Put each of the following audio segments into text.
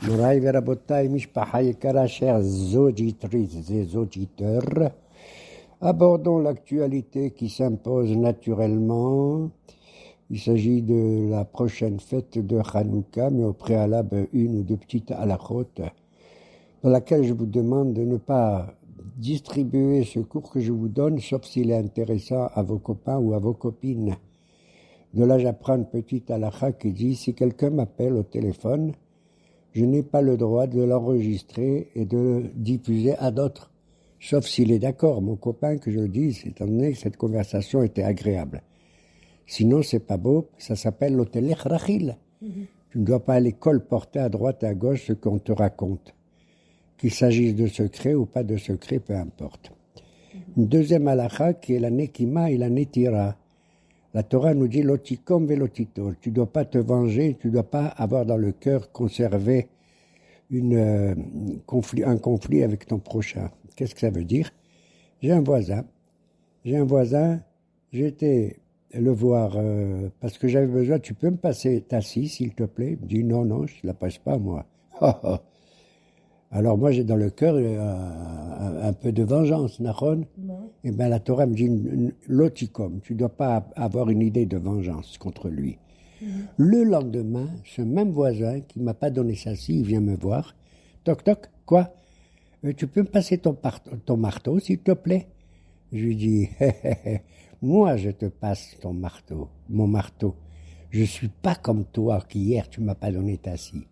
Moraï Verabotay, Mishpaha Yekara, chers auditrices et auditeurs, abordons l'actualité qui s'impose naturellement. Il s'agit de la prochaine fête de Hanouka, mais au préalable, une ou deux petites halachot, dans laquelle je vous demande de ne pas distribuer ce cours que je vous donne, sauf s'il est intéressant à vos copains ou à vos copines. De là, j'apprends une petite halakha qui dit, si quelqu'un m'appelle au téléphone, je n'ai pas le droit de l'enregistrer et de le diffuser à d'autres, sauf s'il est d'accord, mon copain, que je le dise, étant donné que cette conversation était agréable. Sinon, c'est pas beau, ça s'appelle l'hôtel Rachil. Tu ne dois pas aller colporter à droite et à gauche ce qu'on te raconte. Qu'il s'agisse de secret ou pas de secret, peu importe. Une deuxième halakha qui est la nekima et la netira. La Torah nous dit lotikom velotitor. Tu ne dois pas te venger, tu ne dois pas avoir dans le cœur conservé un conflit avec ton prochain. Qu'est-ce que ça veut dire? J'ai un voisin, j'étais le voir parce que j'avais besoin, tu peux me passer ta scie s'il te plaît? Il me dit non, je ne la passe pas moi. Alors moi j'ai dans le cœur un peu de vengeance, Nahon. Et bien la Torah me dit lotikom, tu ne dois pas avoir une idée de vengeance contre lui. Le lendemain, ce même voisin qui ne m'a pas donné sa scie, il vient me voir. Toc toc, quoi? Tu peux me passer ton marteau s'il te plaît? Je lui dis moi je te passe mon marteau. Je ne suis pas comme toi qui hier tu ne m'as pas donné ta scie.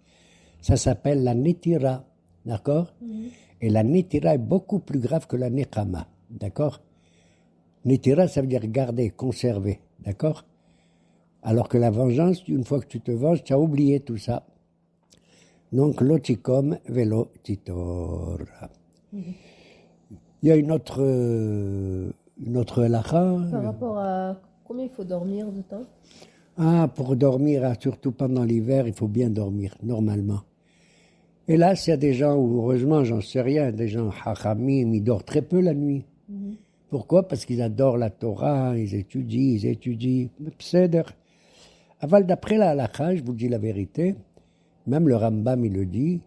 Ça s'appelle la netira. D'accord? Et la netira est beaucoup plus grave que la nekama. D'accord? Netira, ça veut dire garder, conserver. D'accord? Alors que la vengeance, une fois que tu te venges, tu as oublié tout ça. Donc, lotikom velo titor. Il y a une autre halakha. Par rapport à combien il faut dormir de temps? Pour dormir, surtout pendant l'hiver, il faut bien dormir, normalement. Hélas, il y a des gens, ou heureusement, j'en sais rien, des gens hachamim, ils dorment très peu la nuit. Pourquoi? Parce qu'ils adorent la Torah, ils étudient. Pseder. Aval, d'après la halakha, je vous dis la vérité, même le Rambam, il le dit,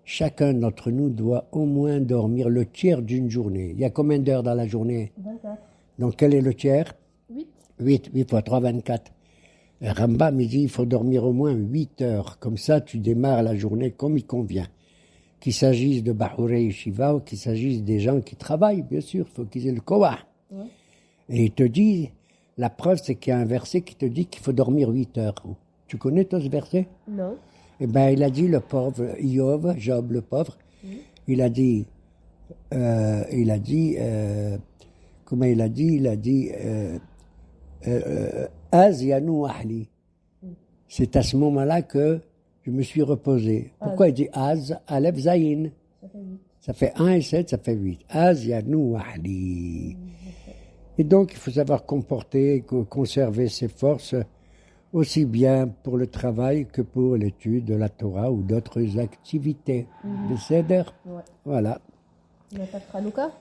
chacun d'entre nous doit au moins dormir le tiers d'une journée. Il y a combien d'heures dans la journée? 24. Donc, quel est le tiers? 8. 8 fois 3, 24. Rambam, il dit, il faut dormir au moins 8 heures. Comme ça, tu démarres la journée comme il convient. Qu'il s'agisse de Bahurei Yeshiva ou qu'il s'agisse des gens qui travaillent, bien sûr, il faut qu'ils aient le koah. Ouais. Et il te dit, la preuve, c'est qu'il y a un verset qui te dit qu'il faut dormir 8 heures. Tu connais, toi, ce verset? Non. Eh bien, il a dit, le pauvre Job, le pauvre, il a dit, comment il a dit, Az yanou ahli. C'est à ce moment-là que je me suis reposé. Pourquoi il dit Az, Aleph Zayin? Ça fait 8. Ça fait 1 et 7, ça fait 8. Az yanou ahli. Et donc, il faut savoir conserver ses forces aussi bien pour le travail que pour l'étude de la Torah ou d'autres activités. Le Seder. Ouais. Voilà. Il n'y a pas de Hanouka?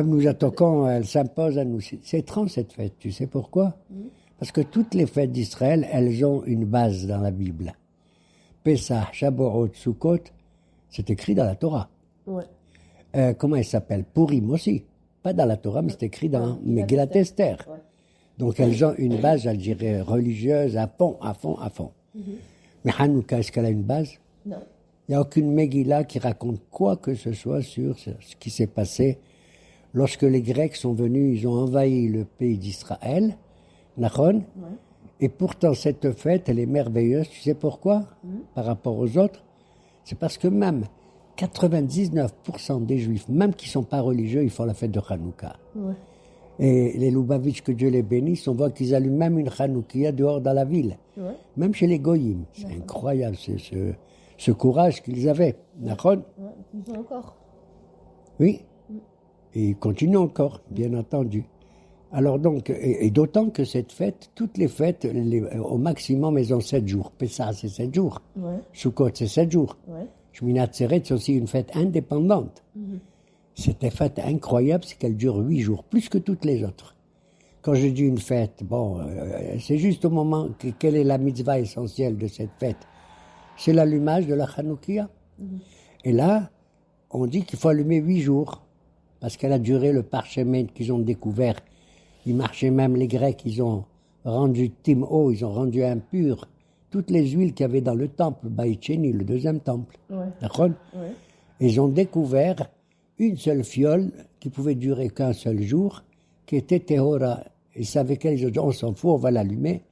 Nous attaquons, elle s'impose à nous. C'est étrange cette fête, tu sais pourquoi? Parce que toutes les fêtes d'Israël, elles ont une base dans la Bible. Pessah, Shavuot, Sukkot, c'est écrit dans la Torah. Ouais. Comment elle s'appelle? Purim aussi. Pas dans la Torah, mais c'est écrit dans Megillat Esther. Ouais. Donc elles ont une base, je dirais, religieuse à fond. Mais Hanouka, est-ce qu'elle a une base? Non. Il n'y a aucune Megillah qui raconte quoi que ce soit sur ce qui s'est passé lorsque les Grecs sont venus, ils ont envahi le pays d'Israël, Nachon, et pourtant cette fête, elle est merveilleuse. Tu sais pourquoi? Par rapport aux autres? C'est parce que même 99% des Juifs, même qui ne sont pas religieux, ils font la fête de Hanouka. Ouais. Et les Lubavitch, que Dieu les bénisse, on voit qu'ils allument même une Hanoukia dehors dans la ville. Ouais. Même chez les Goyim. C'est incroyable ce courage qu'ils avaient. Nachon? Ouais. Ils ont encore. Oui. Et ils continuent encore, bien entendu. Alors donc, et d'autant que cette fête, toutes les fêtes, au maximum, elles ont 7 jours. Pessah, c'est 7 jours. Ouais. Sukkot, c'est 7 jours. Ouais. Shmini Atzeret, c'est aussi une fête indépendante. Cette fête incroyable, c'est qu'elle dure 8 jours, plus que toutes les autres. Quand je dis une fête, c'est juste au moment, quelle est la mitzvah essentielle de cette fête? C'est l'allumage de la Hanoukia. Et là, on dit qu'il faut allumer 8 jours, parce qu'elle a duré le parchemin qu'ils ont découvert. Ils marchaient même, les Grecs, ils ont rendu Tim'o, ils ont rendu impur toutes les huiles qu'il y avait dans le temple, Baïcheni, le deuxième temple. Ouais. D'accord ? Ouais. Et ils ont découvert une seule fiole qui pouvait durer qu'un seul jour, qui était Tehora. Ils savaient qu'elle, ils ont dit, on s'en fout, on va l'allumer.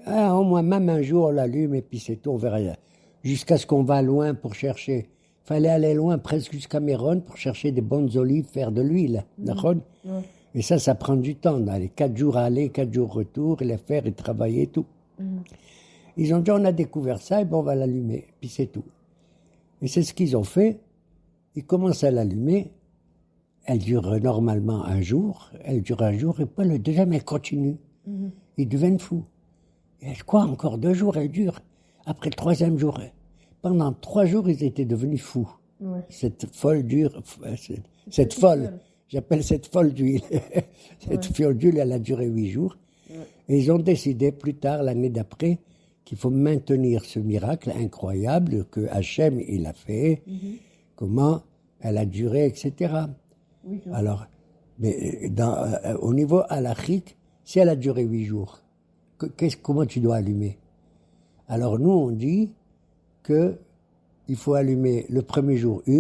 Ah, au moins, même un jour, on l'allume et puis c'est tout, on verra. Jusqu'à ce qu'on va loin pour chercher. Il fallait aller loin, presque jusqu'à Méron, pour chercher des bonnes olives, faire de l'huile. D'accord ? Ouais. Et ça prend du temps, d'aller 4 jours aller, 4 jours retour, et les faire et travailler et tout. Ils ont dit, on a découvert ça, et bon, on va l'allumer, puis c'est tout. Et c'est ce qu'ils ont fait. Ils commencent à l'allumer. Elle dure normalement un jour, et puis le deuxième, elle continue. Ils deviennent fous. Et quoi, encore 2 jours, elle dure. Après le 3e jour, pendant 3 jours, ils étaient devenus fous. Ouais. Cette folle cette folle, fiole. j'appelle cette folle d'huile. Cette fiole d'huile, elle a duré 8 jours. Et ils ont décidé plus tard, l'année d'après, qu'il faut maintenir ce miracle incroyable que Hachem, il a fait, comment elle a duré, etc. Oui, je vois. Alors, mais au niveau halachique, si elle a duré 8 jours, comment tu dois allumer? Alors nous, on dit que il faut allumer le premier jour 1,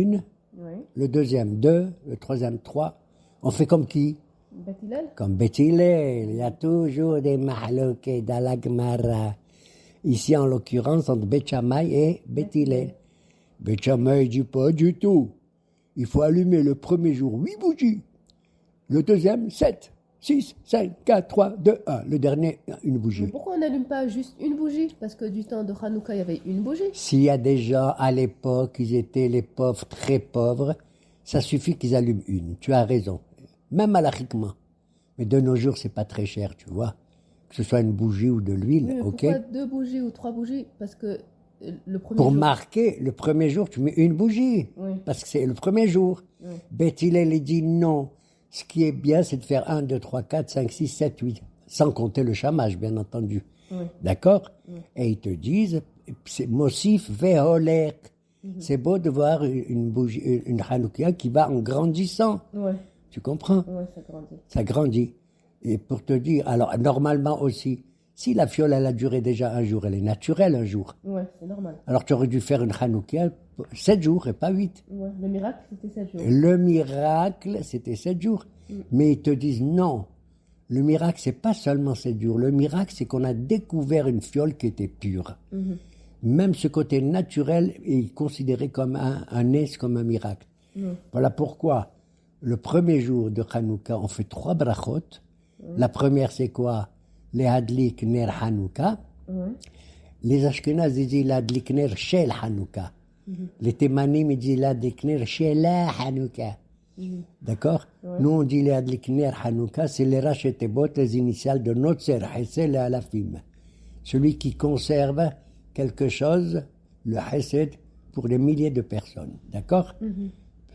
Ouais. le deuxième 2, le troisième 3. On fait comme qui? Beth Hillel. Comme Beth Hillel. Il y a toujours des mahaloké dans la Gemara. Ici, en l'occurrence, entre Beth Shammai et Beth Hillel. Beth Shammai dit pas du tout. Il faut allumer le premier jour 8 bougies. Le deuxième, 7, 6, 5, 4, 3, 2, 1. Le dernier, une Mais bougie. pourquoi on n'allume pas juste une bougie? Parce que du temps de Hanouka, il y avait une bougie. S'il y a des gens, à l'époque, ils étaient les pauvres, très pauvres, ça suffit qu'ils allument une. Tu as raison. Même halachiquement. Mais de nos jours, c'est pas très cher, tu vois. Que ce soit une bougie ou de l'huile, Oui, mais ok? pourquoi 2 bougies ou 3 bougies? Parce que le premier Pour jour... marquer, le premier jour, tu mets une bougie. Oui. Parce que c'est le premier jour. Oui. Beth Hillel, il dit non. Ce qui est bien, c'est de faire 1, 2, 3, 4, 5, 6, 7, 8. Sans compter le chamage, bien entendu. Oui. D'accord? Et ils te disent, c'est Mosif Veholek. C'est beau de voir une bougie, une Hanoukia qui va en grandissant. Ouais. Tu comprends? Ouais, ça grandit. Ça grandit. Et pour te dire, alors normalement aussi, si la fiole elle a duré déjà un jour, elle est naturelle un jour. Ouais, c'est normal. Alors tu aurais dû faire une Hanoukia 7 jours et pas 8. Ouais. Le miracle, c'était 7 jours. Le miracle, c'était 7 jours. Mais ils te disent non. Le miracle, c'est pas seulement 7 jours. Le miracle, c'est qu'on a découvert une fiole qui était pure. Même ce côté naturel est considéré comme un es, comme un miracle. Voilà pourquoi le premier jour de Hanouka, on fait 3 brachot. La première, c'est quoi? Les hadlik ner Hanouka. Les Ashkenazes ils disent l'adlik ner shel Hanouka. Les Thémanim ils disent l'adlik ner shela Hanouka. D'accord? Nous, on dit les hadlik ner Hanouka, c'est les rachetebot, les initiales de Notzer, Hesel et Alafim. Celui qui conserve quelque chose, le Hesed, pour des milliers de personnes. D'accord?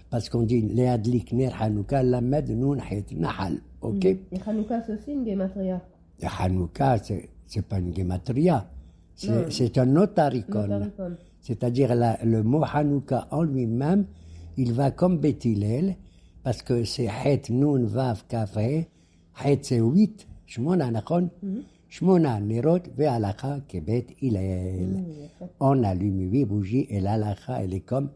Parce qu'on dit les hadlik ner Hanouka, lamed nun het nahal. Ok? Et Hanouka, c'est aussi une gematria. Le Hanouka, c'est pas une gematria. C'est un notaricon. Notaricon. C'est-à-dire le mot Hanouka en lui-même, il va comme Beth Hillel, parce que c'est Het Nun Vav Kaf He. Het c'est 8. Shmona Nachon. Shmona Nerot Ve'alacha Kebet Hillel. On allume 8 bougies et l'alacha, elle est comme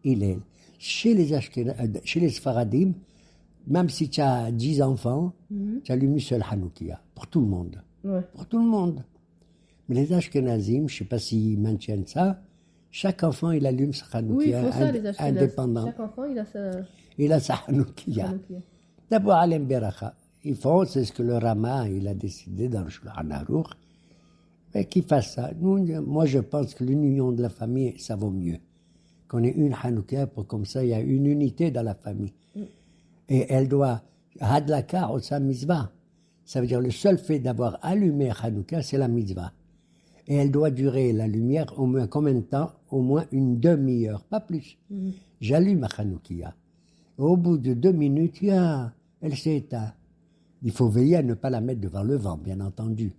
Hillel. Chez les Sfaradim, même si tu as 10 enfants, tu allumes une seule Hanoukia. Pour tout le monde. Ouais. Pour tout le monde. Mais les Ashkenazim, je ne sais pas s'ils maintiennent ça, chaque enfant, il allume sa Oui, il Hanoukia faut ça, les Ashkenazes. indépendant. Chaque enfant, il a sa Il a sa Hanoukia. Hanoukia. D'abord, Alem Beracha. Ils font, c'est ce que le Rama, il a décidé dans le Shulchan Aruch, mais qu'ils fassent ça. Moi, je pense que l'union de la famille, ça vaut mieux. Qu'on ait une Hanoukia, pour comme ça, il y a une unité dans la famille. Et elle doit, Hadlaka ou sa mitzvah. Ça veut dire le seul fait d'avoir allumé Hanouka, c'est la mitzvah. Et elle doit durer, la lumière, au moins combien de temps? Au moins une demi-heure, pas plus. J'allume ma Hanoukia. Au bout de 2 minutes, elle s'est éteinte. Il faut veiller à ne pas la mettre devant le vent, bien entendu.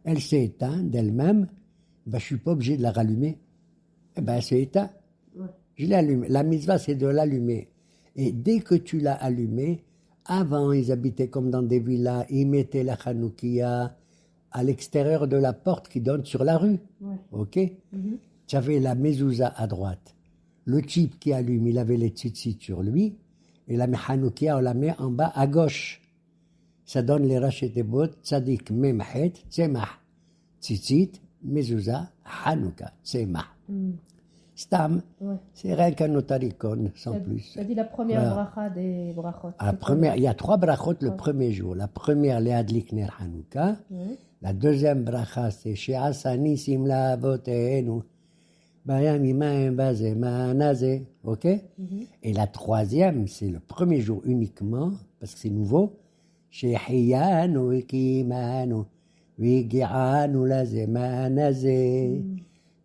Elle s'est éteinte d'elle-même, je ne suis pas obligé de la rallumer. Eh bien, elle s'est éteinte. Ouais. Je l'ai allumé. La mitzvah, c'est de l'allumer. Et dès que tu l'as allumé, avant, ils habitaient comme dans des villas, ils mettaient la Hanoukia à l'extérieur de la porte qui donne sur la rue. Ouais. OK? Mhm. Tu avais la mezouza à droite. Le type qui allume, il avait les tzitzit sur lui. Et la Hanoukia, on la met en bas à gauche. Ça donne les rachetebot, tzadik, memhet, tzemah. Tzitzit, mezouza, Hanouka, tzemah. Mhm. Stam, Ouais. c'est rien qu'un notaricon, sans plus. Ça dit la première Voilà. bracha des brachot. La première, il y a 3 brachot le premier jour. La première, les Adlik Ner Hanouka. Ouais. La deuxième bracha, c'est She'asani Simla Avotenu. Bayamima Bazema Naze. OK? Et la troisième, c'est le premier jour uniquement, parce que c'est nouveau. She'hiyanu Ikimanu. Vigi'anu Lazema Naze.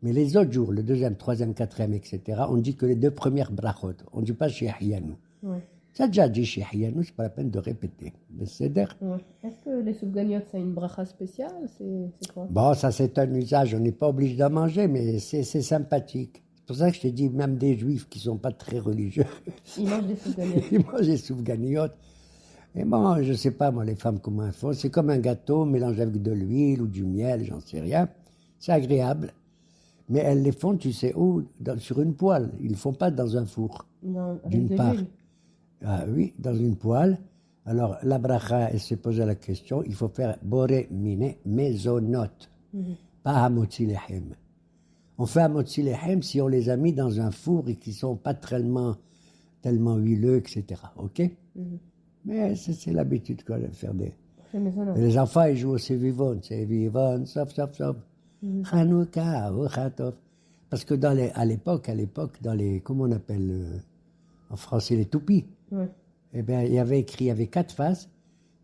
Mais les autres jours, le deuxième, troisième, quatrième, etc., on dit que les 2 premières brachot. On ne dit pas She'hiyanu. Ouais. Ça a déjà dit She'hiyanu, c'est pas la peine de répéter. Mais c'est d'air. Ouais. Est-ce que les soufganiotes, c'est une bracha spéciale? C'est quoi? Bon, ça c'est un usage, on n'est pas obligé d'en manger, mais c'est sympathique. C'est pour ça que je te dis, même des juifs qui ne sont pas très religieux, Ils mangent des soufganiotes. ils mangent des soufganiotes. Et bon, je ne sais pas, moi, les femmes, comment elles font. C'est comme un gâteau mélangé avec de l'huile ou du miel, j'en sais rien. C'est agréable. Mais elles les font, tu sais où? Sur une poêle. Ils ne le font pas dans un four. Non, avec D'une de part. l'huile. Ah oui, dans une poêle. Alors, la bracha, elle s'est posée la question, il faut faire boré mine maisonnote, pas hamotzi lehem. On fait hamotzi lehem si on les a mis dans un four et qui ne sont pas tellement huileux, etc. OK? Mais c'est l'habitude quoi, de faire des... C'est maisonnant. Et les enfants, ils jouent aussi vivon, c'est vivon, sauf. Hanouka, ou Chatov. Parce que à l'époque, dans les, comment on appelle, en français, les toupies, Ouais. eh bien, il y avait 4 faces.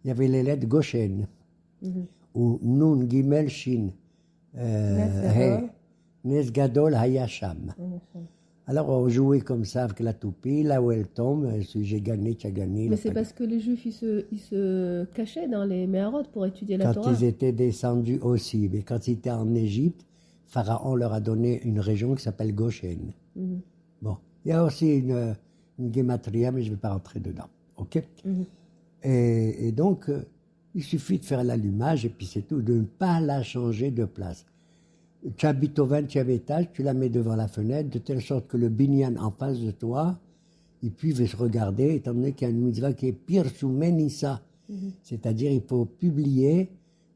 Il y avait les lettres Goshen, ou Nun, Gimel, Shin, He, Nes Gadol, Hayasham. Alors, on jouait comme ça avec la toupie, là où elle tombe, si j'ai gagné, tu as gagné. Mais c'est parce que les juifs, ils se cachaient dans les Méharot pour étudier la Quand Torah. ils étaient descendus aussi, mais quand ils étaient en Égypte, Pharaon leur a donné une région qui s'appelle Goshen. Bon, il y a aussi une gematria, mais je ne vais pas rentrer dedans. OK? Et donc, il suffit de faire l'allumage et puis c'est tout, de ne pas la changer de place. Tu habites au 20e étage, tu la mets devant la fenêtre, de telle sorte que le binyan en face de toi, il puisse se regarder, étant donné qu'il y a une mitzvah qui est pire sous Menissa. C'est-à-dire, il faut publier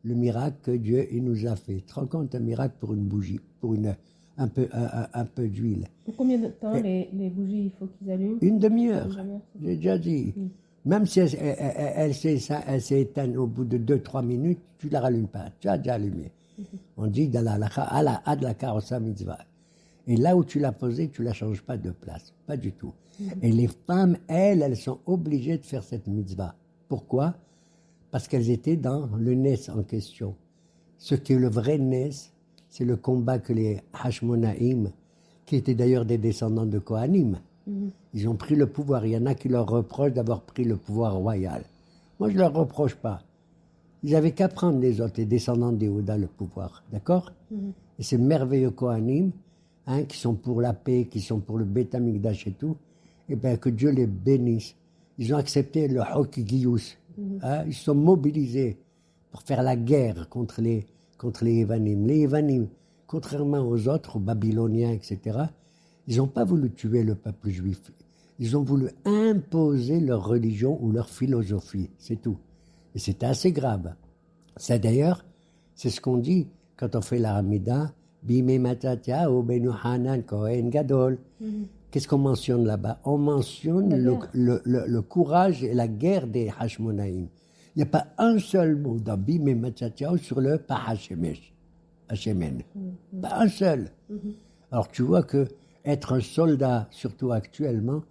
le miracle que Dieu il nous a fait. Tu te rends compte, un miracle pour une bougie, pour un peu d'huile. Pour combien de temps les bougies, il faut qu'ils allument? Une demi-heure, Une demi-heure, c'est j'ai déjà dit. Même si elle s'est éteinte au bout de 2-3 minutes, tu ne la rallumes pas, tu as déjà allumé. On dit dans la halakha, ala adlaka osa mitzvah. Et là où tu l'as posée, tu ne la changes pas de place, pas du tout. Et les femmes, elles sont obligées de faire cette mitzvah. Pourquoi? Parce qu'elles étaient dans le Nes en question. Ce qui est le vrai Nes, c'est le combat que les Hashmonaïm, qui étaient d'ailleurs des descendants de Kohanim, ils ont pris le pouvoir. Il y en a qui leur reprochent d'avoir pris le pouvoir royal. Moi, je ne leur reproche pas. Ils n'avaient qu'à prendre les autres, les descendants d'Éhouda, le pouvoir. D'accord? Et ces merveilleux Kohanim, qui sont pour la paix, qui sont pour le Beth Amikdash et tout, et bien que Dieu les bénisse. Ils ont accepté le Hok Giyus. Ils se sont mobilisés pour faire la guerre contre les Evanim. Les Evanim, contrairement aux autres, aux Babyloniens, etc., ils n'ont pas voulu tuer le peuple juif. Ils ont voulu imposer leur religion ou leur philosophie. C'est tout. Et c'était assez grave. C'est d'ailleurs, c'est ce qu'on dit quand on fait la Hamida, Bime Matatia ou Benu Hanan Kohen Gadol. Qu'est-ce qu'on mentionne là-bas? On mentionne le courage et la guerre des Hashmonaïm. Il n'y a pas un seul mot dans Bime Matatia sur le Pahashemesh. Hashemen. Pas un seul. Alors tu vois que être un soldat, surtout actuellement,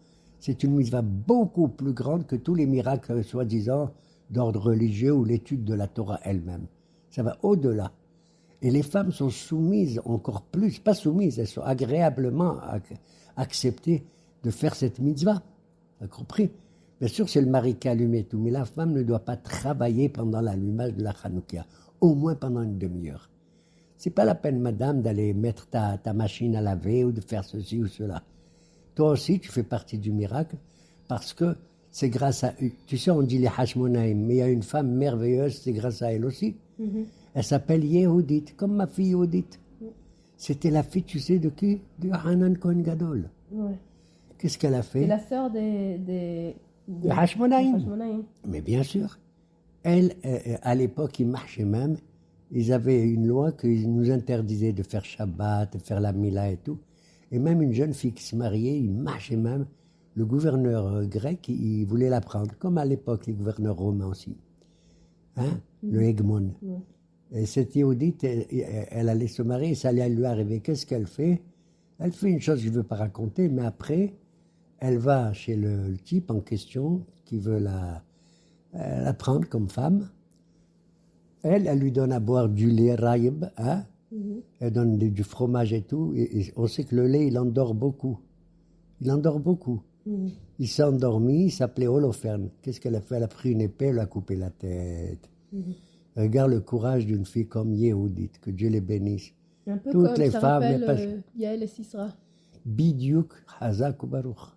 c'est une mitzvah beaucoup plus grande que tous les miracles soi-disant d'ordre religieux ou l'étude de la Torah elle-même. Ça va au-delà. Et les femmes sont soumises encore plus, pas soumises, elles sont agréablement acceptées de faire cette mitzvah. Tu as compris? Bien sûr, c'est le mari qui allume tout, mais la femme ne doit pas travailler pendant l'allumage de la Hanoukia, au moins pendant une demi-heure. C'est pas la peine, madame, d'aller mettre ta machine à laver ou de faire ceci ou cela. Toi aussi, tu fais partie du miracle parce que c'est grâce à eux. Tu sais, on dit les Hashmonaïm, mais il y a une femme merveilleuse, c'est grâce à elle aussi. Elle s'appelle Yehudit, comme ma fille Yehudit. C'était la fille, tu sais, de qui? Du Hanan Kohen Gadol. Ouais. Qu'est-ce qu'elle a C'est fait? la sœur des Hashmonaïm. Hashmonaïm. Mais bien sûr. Elle, à l'époque, ils marchaient même. Ils avaient une loi qui nous interdisait de faire Shabbat, de faire la Mila et tout. Et même une jeune fille qui se mariait, il marchait même. Le gouverneur grec, il voulait la prendre, comme à l'époque les gouverneurs romains aussi. Hein? Le hégmon. Ouais. Et cette Yehudite, elle allait se marier, ça allait lui arriver. Qu'est-ce qu'elle fait? Elle fait une chose que je ne veux pas raconter, mais après, elle va chez le type en question qui veut la prendre comme femme. Elle lui donne à boire du lait raïb, hein? Elle donne du fromage et tout. Et on sait que le lait, il endort beaucoup. Il endort beaucoup. Il s'est endormi, il s'appelait Holoferne. Qu'est-ce qu'elle a fait? Elle a pris une épée, elle a coupé la tête. Regarde le courage d'une fille comme Yehudit, que Dieu les bénisse. Un peu Toutes comme les ça femmes, rappelle mais pas... Yael et Sisra. Bidiouk Hazak ou Baruch.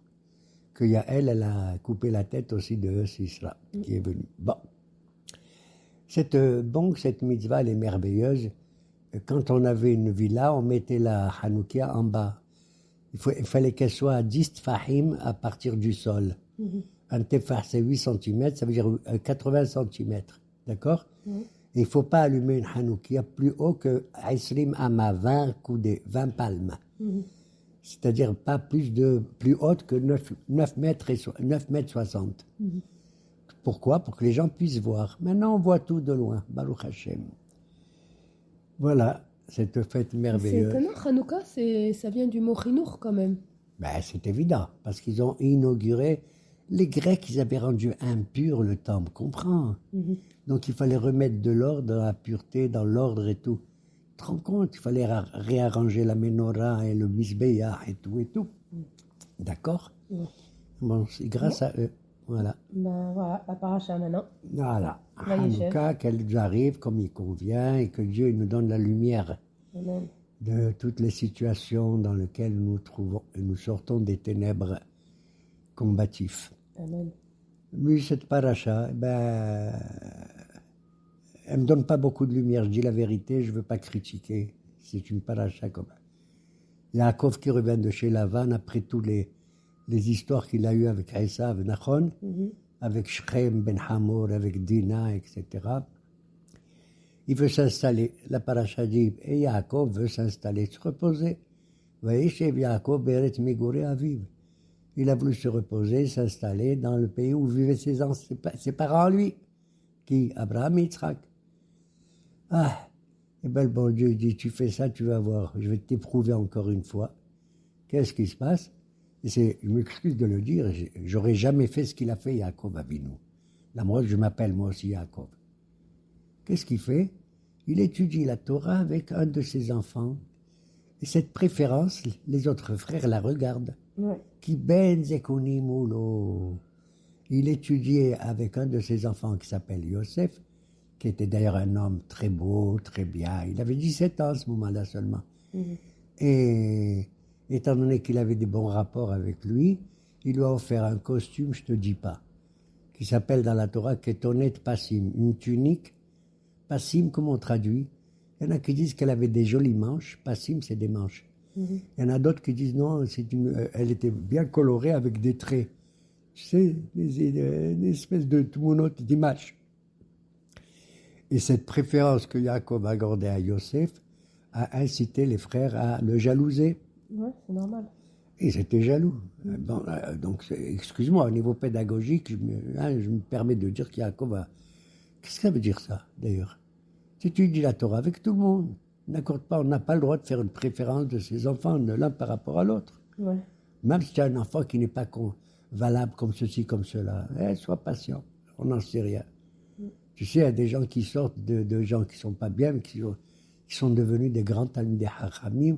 Que elle a coupé la tête aussi de Sisra, qui est venu. Bon. Cette mitzvah, elle est merveilleuse. Quand on avait une villa, on mettait la Hanoukia en bas. Il fallait qu'elle soit à 10 tfahim à partir du sol. Un tefah, c'est 8 cm, ça veut dire 80 cm. D'accord? Et il ne faut pas allumer une Hanoukia plus haut que Aisrim Ama, 20 coudées, 20 palmes. C'est-à-dire pas plus haute que 9 mètres 60. Pourquoi? Pour que les gens puissent voir. Maintenant, on voit tout de loin. Baruch Hashem. Voilà, cette fête C'est merveilleuse. étonnant, Hanouka, ça vient du mot chinour quand même. Ben, c'est évident, parce qu'ils ont inauguré. Les Grecs, ils avaient rendu impur le temple, comprends? Donc il fallait remettre de l'ordre dans la pureté, dans l'ordre et tout. Tu te rends compte? Il fallait réarranger la menorah et le misbéah et tout et tout. D'accord? Bon, c'est grâce à eux. Voilà. Ben voilà, la paracha maintenant. Voilà. Vayeshev. Hanouka, qu'elle nous arrive comme il convient et que Dieu nous donne la lumière Amen. de toutes les situations dans lesquelles nous sortons des ténèbres combatifs. Amen. Oui, cette paracha, ben, elle me donne pas beaucoup de lumière. Je dis la vérité, je veux pas critiquer. C'est une paracha comme Yaakov qui revient de chez Lavan après tous les histoires qu'il a eues avec Esav, Nachon, avec Shrem, Ben Hamor, avec Dina, etc. Il veut s'installer. La paracha dit, et Yaakov veut s'installer, se reposer. Vayeshev Yaakov beret migoré aviv. Il a voulu se reposer, s'installer dans le pays où vivaient ses parents, lui. Qui? Abraham et Yitzhak. Ah, et bien le bon Dieu dit, tu fais ça, tu vas voir, je vais t'éprouver encore une fois. Qu'est-ce qui se passe? Je m'excuse de le dire, j'aurais jamais fait ce qu'il a fait Yaakov Avinu. La moi, je m'appelle moi aussi Yaakov. Qu'est-ce qu'il fait? Il étudie la Torah avec un de ses enfants. Et cette préférence, les autres frères la regardent. Ouais. Qui ben zekoni moulo. Il étudiait avec un de ses enfants qui s'appelle Yosef, qui était d'ailleurs un homme très beau, très bien. Il avait 17 ans à ce moment-là seulement. Et étant donné qu'il avait des bons rapports avec lui, il lui a offert un costume, je te dis pas, qui s'appelle dans la Torah Ketonet Passim, une tunique. Passim, comment on traduit? Il y en a qui disent qu'elle avait des jolies manches. Passim, c'est des manches. Il y en a d'autres qui disent non, elle était bien colorée avec des traits. Tu sais, des espèces de tmounot d'images. Et cette préférence que Yaakov a accordée à Yosef a incité les frères à le jalouser. Ouais, c'est normal. Ils étaient jaloux. Bon, donc, excuse-moi, au niveau pédagogique, je me permets de dire qu'Yaakov a... Qu'est-ce que ça veut dire ça, d'ailleurs? Si tu dis la Torah avec tout le monde, n'accorde pas, on n'a pas le droit de faire une préférence de ses enfants de l'un par rapport à l'autre. Ouais. Même si tu as un enfant qui n'est pas valable comme ceci, comme cela, sois patient, on n'en sait rien. Tu sais, il y a des gens qui sortent de gens qui ne sont pas bien, mais qui sont devenus des grands talmidei hachamim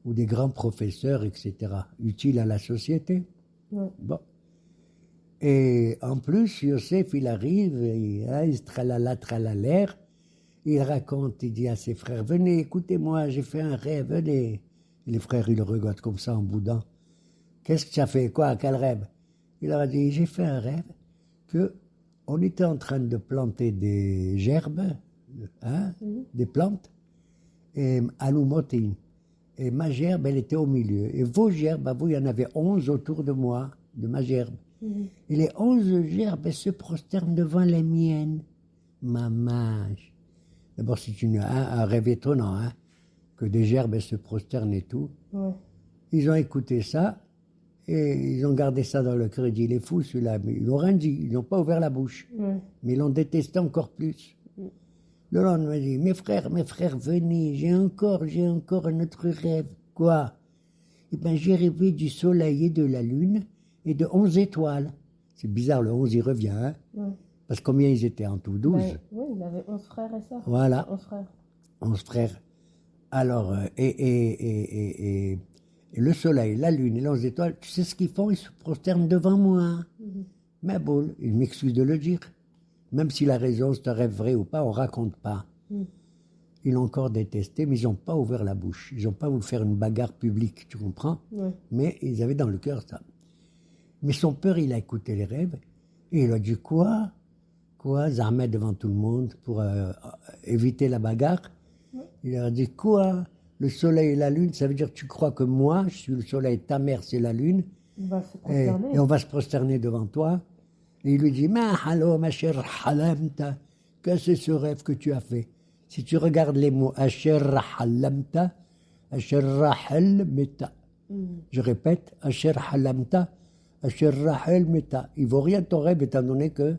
ou des grands professeurs, etc., utiles à la société. Ouais. Bon. Et en plus, Yosef, il arrive, il se tralala, il raconte, il dit à ses frères, venez, écoutez-moi, j'ai fait un rêve, venez. Et les frères, ils le regardent comme ça en boudant. qu'est-ce que tu as fait? Quoi? Quel rêve? Il leur a dit, j'ai fait un rêve que on était en train de planter des gerbes, hein, des plantes, et à l'oumotin. Et ma gerbe, elle était au milieu. Et vos gerbes, à vous, il y en avait 11 autour de moi, de ma gerbe. Et les 11 gerbes, elles se prosternent devant les miennes. Maman. D'abord, c'est un rêve étonnant, hein, que des gerbes, elles se prosternent et tout. Ouais. Ils ont écouté ça, et ils ont gardé ça dans le cœur. Ils disent, il est fou celui-là. Mais ils n'ont rien dit, ils n'ont pas ouvert la bouche. Ouais. Mais ils l'ont détesté encore plus. Le lendemain, il dit, mes frères, venez, j'ai encore un autre rêve. Quoi? Eh bien, j'ai rêvé du soleil et de la lune et de 11 étoiles. C'est bizarre, le 11, il revient, hein? Ouais. Parce que combien ils étaient en tout? 12? Ben, oui, il avait 11 frères et sœurs. Voilà, 11 frères. 11 frères. Alors, et le soleil, la lune et les 11 étoiles, tu sais ce qu'ils font? Ils se prosternent devant moi. Mais bon, il m'excuse de le dire. Même s'il a raison, c'est un rêve vrai ou pas, on raconte pas. Ils l'ont encore détesté, mais ils n'ont pas ouvert la bouche. Ils n'ont pas voulu faire une bagarre publique, tu comprends? Ouais. Mais ils avaient dans le cœur ça. Mais son père, il a écouté les rêves, et il a dit quoi? Quoi? Zahmet devant tout le monde pour éviter la bagarre. Il a dit quoi? Le soleil et la lune, ça veut dire tu crois que moi, je suis le soleil, ta mère c'est la lune, Il va se et prosterner. on va se prosterner devant toi. Et il lui dit, ma hallo, ma chère halamta, que c'est ce rêve que tu as fait? Si tu regardes les mots, asher halamta, asher rahel meta. Je répète, asher halamta, asher rahel meta. Il vaut rien ton rêve étant donné que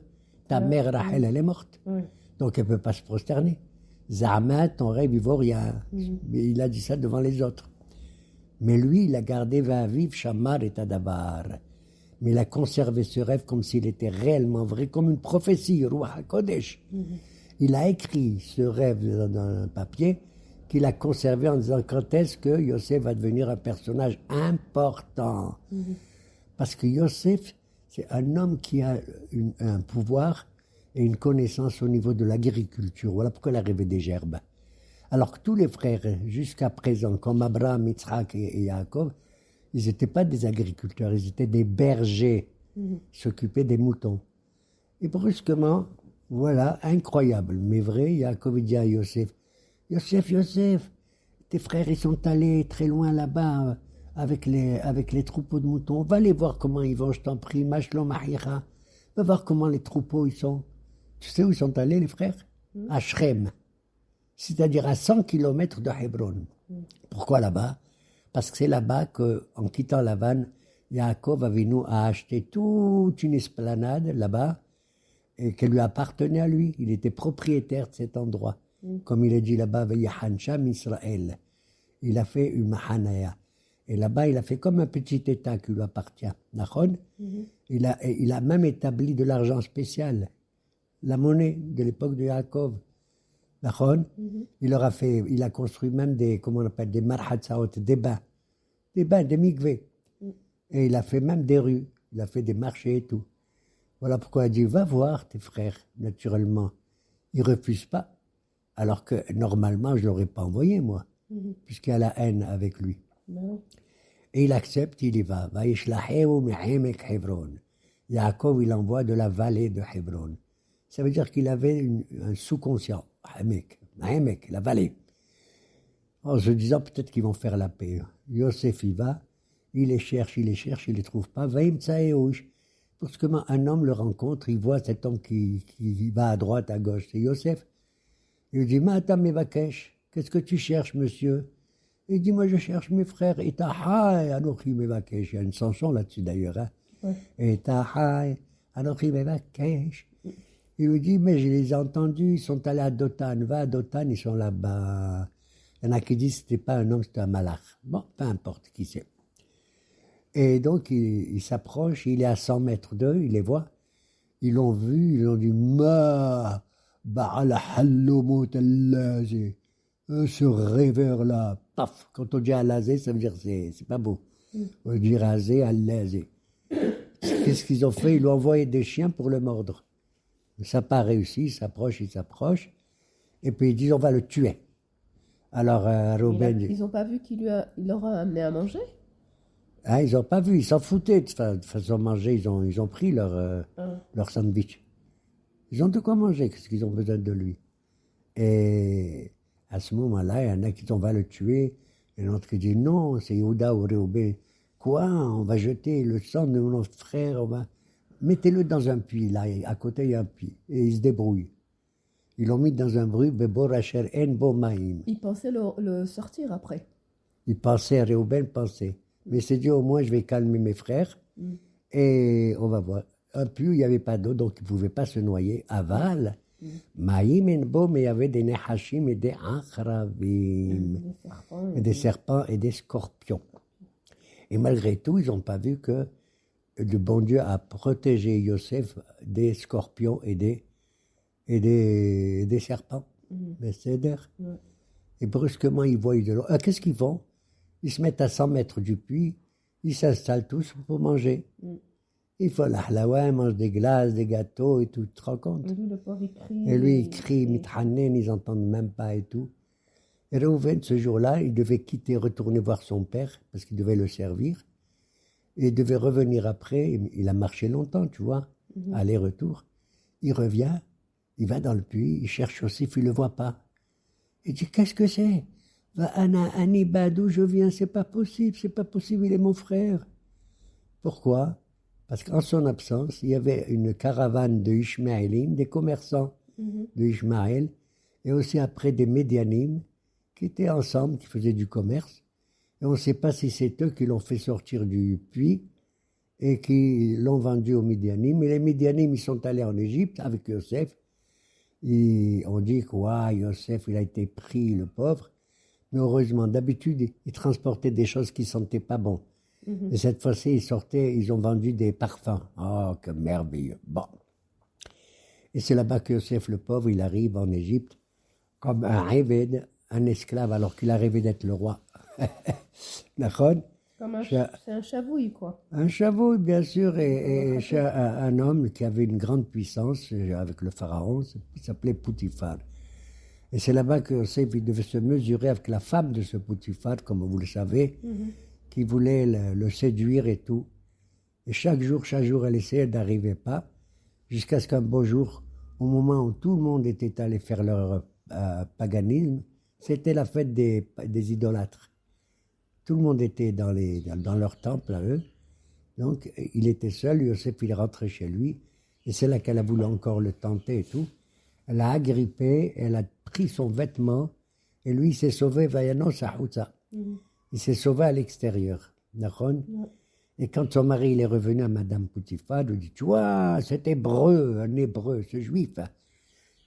ta mère Rahel, elle est morte. Oui. Donc elle ne peut pas se prosterner. Zahma, ton rêve, il vaut rien. Mais il a dit ça devant les autres. Mais lui, il a gardé Vaviv, Shamar et Tadabar. Mais il a conservé ce rêve comme s'il était réellement vrai, comme une prophétie, Ruach HaKodesh. Il a écrit ce rêve dans un papier qu'il a conservé en disant quand est-ce que Yosef va devenir un personnage important. Parce que Yosef, c'est un homme qui a un pouvoir et une connaissance au niveau de l'agriculture. Voilà pourquoi il a rêvé des gerbes. Alors que tous les frères, jusqu'à présent, comme Abraham, Yitzhak et Yaakov, ils n'étaient pas des agriculteurs, ils étaient des bergers, s'occupaient des moutons. Et brusquement, voilà, incroyable, mais vrai, Yaakov dit à Yosef, Yosef, tes frères, ils sont allés très loin là-bas avec les troupeaux de moutons. Va les voir comment ils vont, je t'en prie, Mashlom Mahira. Va voir comment les troupeaux ils sont. Tu sais où ils sont allés, les frères? À Shrem, c'est-à-dire à 100 km de Hebron. Pourquoi là-bas? Parce que c'est là-bas qu'en quittant la vanne, Yaakov Avinu a acheté toute une esplanade là-bas et qui lui appartenait à lui. Il était propriétaire de cet endroit. Comme il est dit là-bas, Vayahansham Israël. Il a fait une mahanaya. Et là-bas, il a fait comme un petit État qui lui appartient. Nachon? Il a même établi de l'argent spécial, la monnaie de l'époque de Yaakov. Nachon? Il a construit même des marhatzaot, des bains, des mikveh. Et il a fait même des rues, il a fait des marchés et tout. Voilà pourquoi il dit, va voir tes frères, naturellement. Ils ne refusent pas. Alors que normalement, je ne l'aurais pas envoyé, moi, puisqu'il y a la haine avec lui. Et il accepte, il y va. Yaakov, il envoie de la vallée de Hebron. Ça veut dire qu'il avait un sous-conscient. La vallée. En se disant peut-être qu'ils vont faire la paix. Yosef y va, il les cherche, il les trouve pas. Parce que un homme le rencontre, il voit cet homme qui va à droite, à gauche, c'est Yosef. Il lui dit, Matam Mevakesh, qu'est-ce que tu cherches, monsieur? Il dit, moi je cherche mes frères. Itahai, Anochi Mevakesh. Il y a une chanson là-dessus d'ailleurs. Hein? Itahai, Anochi Mevakesh. Il lui dit, mais je les ai entendus, ils sont allés à Dotan. Va à Dotan, ils sont là-bas. Il y en a qui disent que ce n'était pas un homme, c'était un malach. Bon, peu importe qui c'est. Et donc, il s'approche, il est à 100 mètres d'eux, il les voit. Ils l'ont vu, ils ont dit, Ma, ba'ala hallomot al-lazé. Ce rêveur-là, paf. Quand on dit al-lazé, ça veut dire c'est pas beau. On dit rasé, al-lazé. Qu'est-ce qu'ils ont fait? Ils lui ont envoyé des chiens pour le mordre. Ça n'a pas réussi, il s'approche. Et puis ils disent, on va le tuer. Alors Reuben dit, Ils n'ont pas vu qu'il leur a amené à manger? Ah, ils n'ont pas vu, ils s'en foutaient de façon manger. Ils ont pris leur sandwich. Ils ont de quoi manger, qu'est-ce qu'ils ont besoin de lui. Et à ce moment-là, il y en a qui disent on va le tuer. Et l'autre qui dit non, c'est Yehuda ou Réobé. Quoi? On va jeter le sang de notre frère, mettez-le dans un puits, là, à côté il y a un puits. Et ils se débrouillent. Ils l'ont mis dans un bruit, Bebor Asher En Bo Maïm. Il pensait le sortir après. Il pensait, Réobé pensait. Mais c'est dit au moins je vais calmer mes frères et on va voir. Un puits, il n'y avait pas d'eau, donc il ne pouvait pas se noyer. Aval, Maïm En Bo, mais il y avait des Nehashim et des Achrabim. Et des serpents et des scorpions. Et malgré tout, ils n'ont pas vu que le bon Dieu a protégé Yosef des scorpions et des serpents. Mais c'est d'air. Et brusquement, ils voient de l'eau. Qu'est-ce qu'ils font? Ils se mettent à 100 mètres du puits, ils s'installent tous pour manger. Ils font la halawa, ils mangent des glaces, des gâteaux et tout, tu te rends compte? Et lui, le pauvre, il crie. Et lui, il crie, mithanen, ils n'entendent même pas et tout. Et Réhouven, ce jour-là, il devait quitter, retourner voir son père, parce qu'il devait le servir. Et il devait revenir après. Il a marché longtemps, tu vois, aller-retour. Il revient, il va dans le puits, il cherche Yosef, il ne le voit pas. Il dit, qu'est-ce que c'est? Ani Badou, je viens, c'est pas possible, il est mon frère. Pourquoi? Parce qu'en son absence, il y avait une caravane de Ishmaélim, des commerçants de Ishmaël, et aussi après des Médianim, qui étaient ensemble, qui faisaient du commerce. Et on ne sait pas si c'est eux qui l'ont fait sortir du puits et qui l'ont vendu aux Médianim. Mais les Médianim, ils sont allés en Égypte avec Yosef. Et on dit que Yosef, il a été pris, le pauvre. Mais heureusement, d'habitude, ils transportaient des choses qui ne sentaient pas bon. Et cette fois-ci, ils ont vendu des parfums. Oh, que merveilleux. Bon. Et c'est là-bas que Yosef, le pauvre, il arrive en Égypte comme un Eved, un esclave, alors qu'il a rêvé d'être le roi. D'accord? C'est un chavouille, quoi. Un chavouille, bien sûr, et un homme qui avait une grande puissance avec le pharaon, il s'appelait Poutifar. Et c'est là-bas que Yosef devait se mesurer avec la femme de ce Poutifar, comme vous le savez, qui voulait le séduire et tout. Et chaque jour, elle essayait d'arriver pas, jusqu'à ce qu'un beau jour, au moment où tout le monde était allé faire leur paganisme, c'était la fête des idolâtres. Tout le monde était dans leur temple à eux. Donc, il était seul, Yosef, il est rentré chez lui. Et c'est là qu'elle a voulu encore le tenter et tout. Elle a agrippé, elle a pris son vêtement, et lui, il s'est sauvé, Vayano Sahoutsa. Il s'est sauvé à l'extérieur. D'accord? Et quand son mari il est revenu à Madame Poutifar, il dit, tu vois, cet hébreu, un hébreu, ce juif,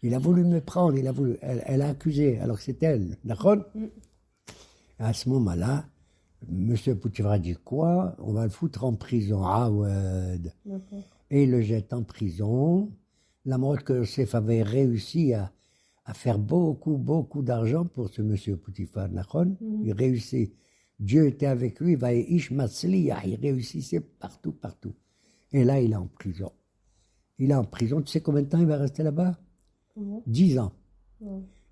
il a voulu me prendre, elle a accusé, alors que c'est elle. D'accord? À ce moment-là, Monsieur Poutifar dit quoi? On va le foutre en prison. Ah ouais. Et il le jette en prison. La mort que Yosef avait réussi à faire beaucoup, beaucoup d'argent pour ce Monsieur Poutifar. Il réussit. Dieu était avec lui, il réussissait partout, partout. Et là, il est en prison. Tu sais combien de temps il va rester là-bas? 10 ans.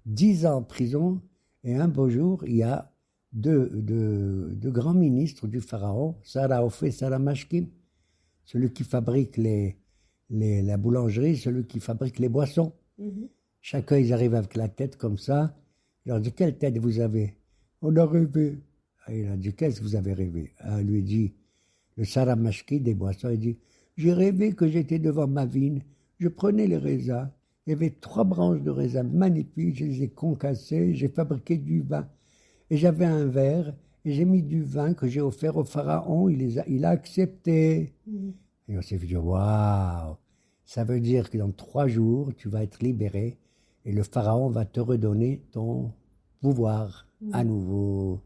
10 ans en prison, et un beau jour, il y a deux grands ministres du pharaon, Sarah Ophé, Sarah Mashkim, celui qui fabrique la boulangerie, celui qui fabrique les boissons. Chacun, ils arrivent avec la tête comme ça. Il leur dit, quelle tête vous avez? On a rêvé. Il a dit, qu'est-ce que vous avez rêvé? Il lui dit, le Sarah Mashki des boissons, il dit, j'ai rêvé que j'étais devant ma vigne, je prenais les raisins, il y avait 3 branches de raisins magnifiques, je les ai concassées, j'ai fabriqué du vin. Et j'avais un verre, et j'ai mis du vin que j'ai offert au pharaon, il a accepté. Et on s'est dit, waouh, ça veut dire que dans 3 jours, tu vas être libéré, et le pharaon va te redonner ton pouvoir à nouveau.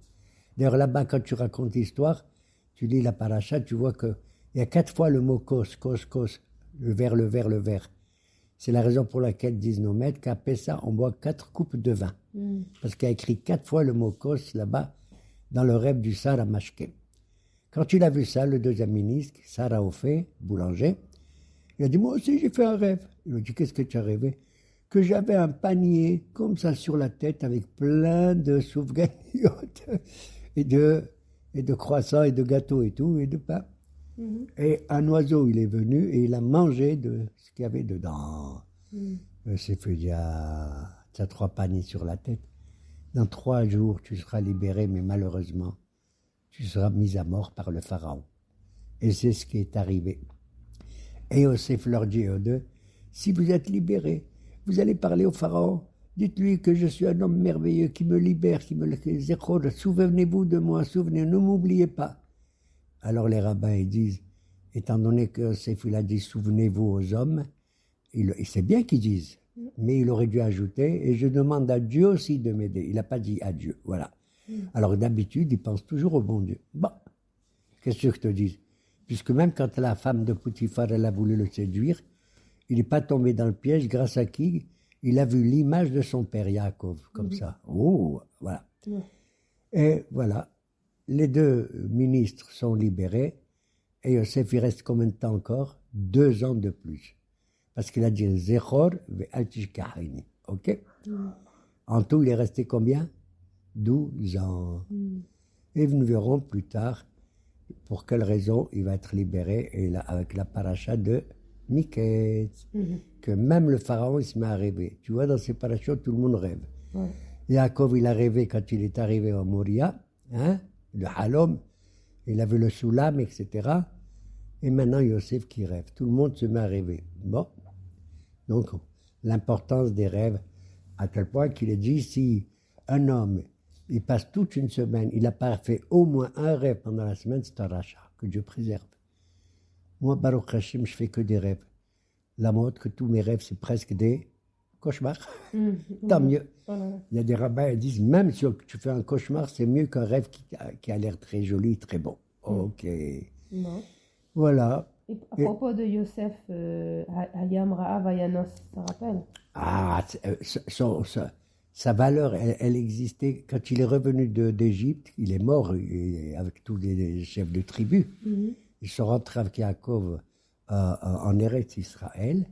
D'ailleurs, là-bas, quand tu racontes l'histoire, tu lis la paracha, tu vois qu'il y a 4 fois le mot kos, le verre. C'est la raison pour laquelle disent nos maîtres qu'à Pessa, on boit 4 coupes de vin. Parce qu'il y a écrit 4 fois le mot kos là-bas, dans le rêve du Sarah Mashkem. Quand il a vu ça, le deuxième ministre, Sarah Ophé, boulanger, il a dit, moi aussi j'ai fait un rêve. Il m'a dit, qu'est-ce que tu as rêvé? Que j'avais un panier comme ça sur la tête avec plein de soufganiotes et et de croissants, et de gâteaux et tout, et de pain. Mhm. Et un oiseau, il est venu, et il a mangé de ce qu'il y avait dedans. Mhm. C'est fait dire, tu as 3 paniers sur la tête. Dans 3 jours, tu seras libéré, mais malheureusement, tu seras mis à mort par le pharaon. Et c'est ce qui est arrivé. Et Yosef leur dit eux deux, si vous êtes libérés, vous allez parler au pharaon. Dites-lui que je suis un homme merveilleux qui me libère, qui me zéchor. Souvenez-vous de moi, souvenez, ne m'oubliez pas. Alors les rabbins ils disent, étant donné que Yosef il a dit souvenez-vous aux hommes, c'est bien qu'ils disent, mais il aurait dû ajouter et je demande à Dieu aussi de m'aider. Il n'a pas dit à Dieu, voilà. Alors d'habitude, il pense toujours au bon Dieu. Bon, qu'est-ce que je te dis? Puisque même quand la femme de Potiphar, elle a voulu le séduire, il n'est pas tombé dans le piège grâce à qui il a vu l'image de son père Yaakov, comme ça. Oh, voilà. Ouais. Et voilà, les 2 ministres sont libérés et Yosef, il reste combien de temps encore? 2 ans de plus. Parce qu'il a dit Zechor ve'al tishkacheni. Ok? En tout, il est resté combien? 12 ans. Et nous verrons plus tard pour quelle raison il va être libéré et là, avec la paracha de Miketz. Que même le pharaon, il se met à rêver. Tu vois, dans ces parachutes, tout le monde rêve. Ouais. Yaakov, il a rêvé quand il est arrivé à Moria, hein, le Halom, il a vu le Soulam, etc. Et maintenant, Yosef qui rêve. Tout le monde se met à rêver. Bon. Donc, l'importance des rêves, à tel point qu'il est dit, si un homme, il passe toute une semaine, il n'a pas fait au moins un rêve pendant la semaine, c'est un rachat, que Dieu préserve. Moi, Baruch Hashem, je fais que des rêves. La mode que tous mes rêves, c'est presque des cauchemars. Tant mieux. Voilà. Il y a des rabbins qui disent, même si tu fais un cauchemar, c'est mieux qu'un rêve qui a l'air très joli, très bon. Ok. Non. Voilà. Et à propos de Yosef, Hayam Ra'av Ayanos, ça rappelle? Ah, sa valeur, elle existait quand il est revenu d'Égypte. Il est mort avec tous les chefs de tribu. Ils sont rentrés avec Yaakov en Eretz Israël.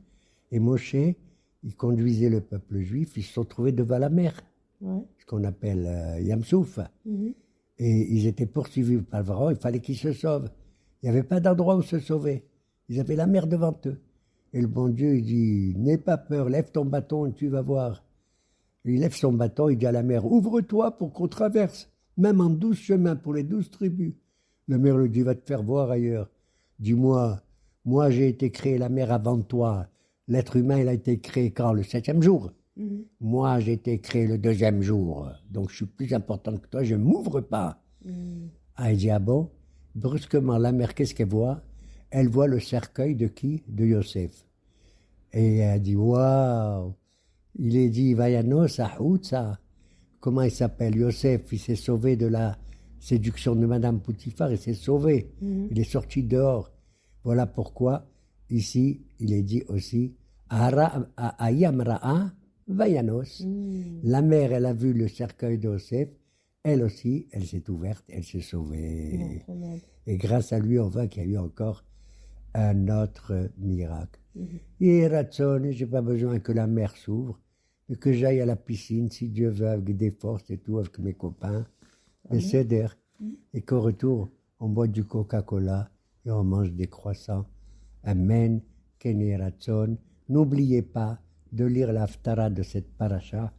Et Moshe, il conduisait le peuple juif. Ils se sont trouvés devant la mer, Ouais. ce qu'on appelle Yamsouf. Et ils étaient poursuivis par le pharaon. Il fallait qu'ils se sauvent. Il n'y avait pas d'endroit où se sauver. Ils avaient la mer devant eux. Et le bon Dieu, il dit, n'aie pas peur, lève ton bâton et tu vas voir. Il lève son bâton, il dit à la mer, ouvre-toi pour qu'on traverse, même en 12 chemins pour les 12 tribus. La mer lui dit, va te faire voir ailleurs. Dis-moi, moi j'ai été créé la mer avant toi. L'être humain, il a été créé quand? Le 7e jour. Moi, j'ai été créé le 2e jour. Donc je suis plus important que toi, je ne m'ouvre pas. Ah, il dit, ah bon? Brusquement, la mer, qu'est-ce qu'elle voit? Elle voit le cercueil de qui? De Yosef. Et elle dit, waouh! Il est dit, Vayanos, ça. Comment il s'appelle? Yosef, il s'est sauvé de la séduction de Madame Potiphar, il s'est sauvé. Il est sorti dehors. Voilà pourquoi, ici, il est dit aussi, Ayam Ra'a, Vayanos. La mère, elle a vu le cercueil de Yosef. Elle aussi, elle s'est ouverte, elle s'est sauvée. Et grâce à lui, on voit qu'il y a eu encore un autre miracle. Et Ratson, je n'ai pas besoin que la mer s'ouvre, mais que j'aille à la piscine, si Dieu veut, avec des forces et tout, avec mes copains, des cédères, et qu'au retour, on boit du Coca-Cola et on mange des croissants. Amen, Kene Ratson. N'oubliez pas de lire l'Haftara de cette paracha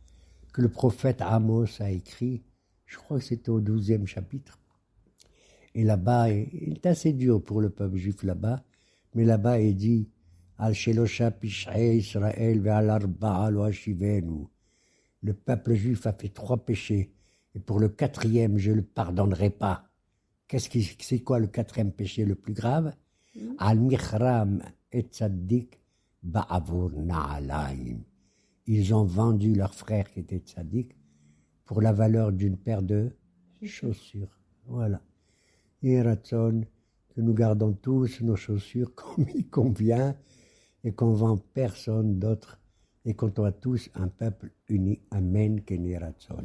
que le prophète Amos a écrit, je crois que c'était au 12e chapitre. Et là-bas, il est assez dur pour le peuple juif là-bas, mais là-bas, il dit Al Shelosha Pish'e Israël ve'al arba'a lo hashivenu. Le peuple juif a fait 3 péchés, et pour le 4e, je ne le pardonnerai pas. C'est quoi le 4e péché le plus grave? Al Michram et Tzaddik ba'avur na'alaim. Ils ont vendu leur frère qui était Tzaddik pour la valeur d'une paire de chaussures. Voilà. Et Ratson, que nous gardons tous nos chaussures comme il convient et qu'on vend personne d'autre et qu'on soit tous un peuple uni. Amen, Kene Ratson.